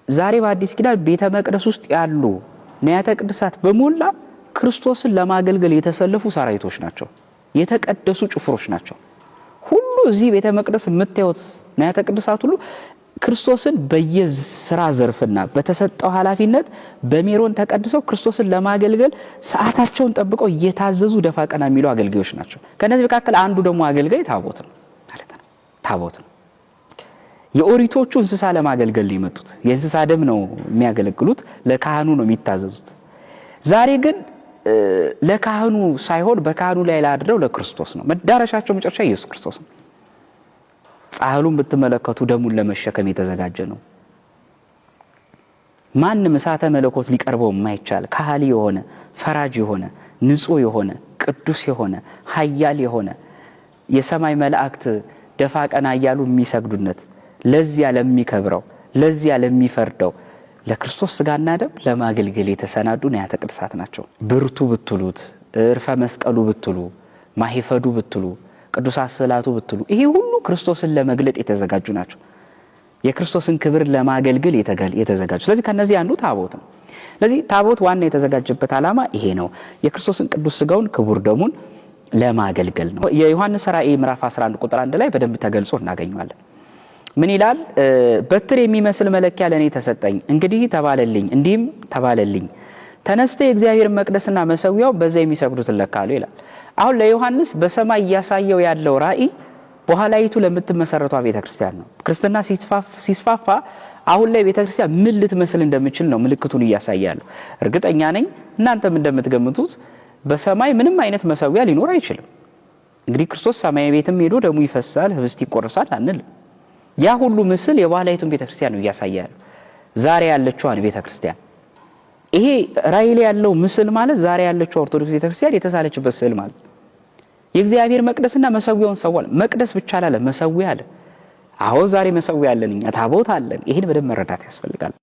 ዛሬ በአዲስ ኪዳን ቤተ መቅደስ ውስጥ ያሉ ንዋያተ ቅድሳት በሞላ ክርስቶስን ለማገልገል የተሰለፉ ሰራዊቶች ናቸው። የተቀደሱ ጭፍሮች ናቸው። ሁሉ እዚህ ቤተ መቅደስ የምታዩት ንዋያተ ቅድሳት ሁሉ ክርስቶስን በየስራ ዘርፍና በተሰጠው ኃላፊነት በሜሮን ተቀድሰው ክርስቶስን ለማገልገል ሰዓታቸውን ጠብቀው እየታዘዙ ደፋ ቀና የሚሉ አገልጋዮች ናቸው። ከነዚህ መካከል አንዱ ደግሞ አገልጋይ ታቦት ነው ማለት ነው። ታቦት ነው። የኦሪቶቹ እንስሳ ለማገልገል የመጡት የእንስሳ ደም ነው የሚያገለግሉት፣ ለካህኑ ነው የሚታዘዙት። ዛሬ ግን ለካህኑ ሳይሆን በካህኑ ላይ ላድረው ለክርስቶስ ነው። መዳረሻቸው መጨረሻ ኢየሱስ ክርስቶስ ነው። ጻሕሉን ብትመለከቱ ደሙን ለመሸከም የተዘጋጀ ነው። ማንም እሳተ መለኮት ሊቀርበው የማይቻል ካህሊ የሆነ ፈራጅ የሆነ ንጹህ የሆነ ቅዱስ የሆነ ኃያል የሆነ የሰማይ መላእክት ደፋ ቀና እያሉ የሚሰግዱነት ለዚያ ለሚከብረው ለዚያ ለሚፈርደው ለክርስቶስ ስጋና ደም ለማገልገል የተሰናዱ ንዋያተ ቅድሳት ናቸው። ብርቱ ብትሉት፣ እርፈ መስቀሉ ብትሉ፣ ማሂፈዱ ብትሉ፣ ቅዱሳት ስዕላቱ ብትሉ ይሄ ሁሉ ክርስቶስን ለመግለጥ የተዘጋጁ ናቸው። የክርስቶስን ክብር ለማገልገል የተዘጋጁ። ስለዚህ ከነዚህ አንዱ ታቦት ነው። ስለዚህ ታቦት ዋና የተዘጋጀበት ዓላማ ይሄ ነው። የክርስቶስን ቅዱስ ስጋውን ክቡር ደሙን ለማገልገል ነው። የዮሐንስ ራእይ ምዕራፍ 11 ቁጥር 1 ላይ በደንብ ተገልጾ እናገኘዋለን። ምን ይላል? በትር የሚመስል መለኪያ ለኔ ተሰጠኝ፣ እንግዲህ ተባለልኝ፣ እንዲህም ተባለልኝ፣ ተነስተ የእግዚአብሔር መቅደስና መሰዊያው በዛ የሚሰግዱት ለካሉ ይላል። አሁን ለዮሐንስ በሰማይ ያሳየው ያለው ራእይ በኋላይቱ ለምትመሰረቷ ቤተክርስቲያን ነው። ክርስትና ሲስፋፋ አሁን ላይ ቤተክርስቲያን ምን ልትመስል እንደምችል ነው ምልክቱን እያሳያለሁ። እርግጠኛ ነኝ እናንተም እንደምትገምቱት በሰማይ ምንም አይነት መሰዊያ ሊኖር አይችልም። እንግዲህ ክርስቶስ ሰማይ ቤትም ሄዶ ደሙ ይፈሳል፣ ህብስት ይቆርሳል አንል። ያ ሁሉ ምስል የባህላይቱን ቤተክርስቲያን ነው እያሳያለሁ። ዛሬ ያለችዋን ቤተክርስቲያን ይሄ ራእይ ላይ ያለው ምስል ማለት ዛሬ ያለችው ኦርቶዶክስ ቤተክርስቲያን የተሳለችበት ስዕል ማለት ነው። የእግዚአብሔር መቅደስና መሰዊያውን ሰዋል። መቅደስ ብቻ አላለ፣ መሰዊያ አለ። አዎ ዛሬ መሰዊያ አለን እኛ፣ ታቦት አለን። ይሄን በደንብ መረዳት ያስፈልጋል።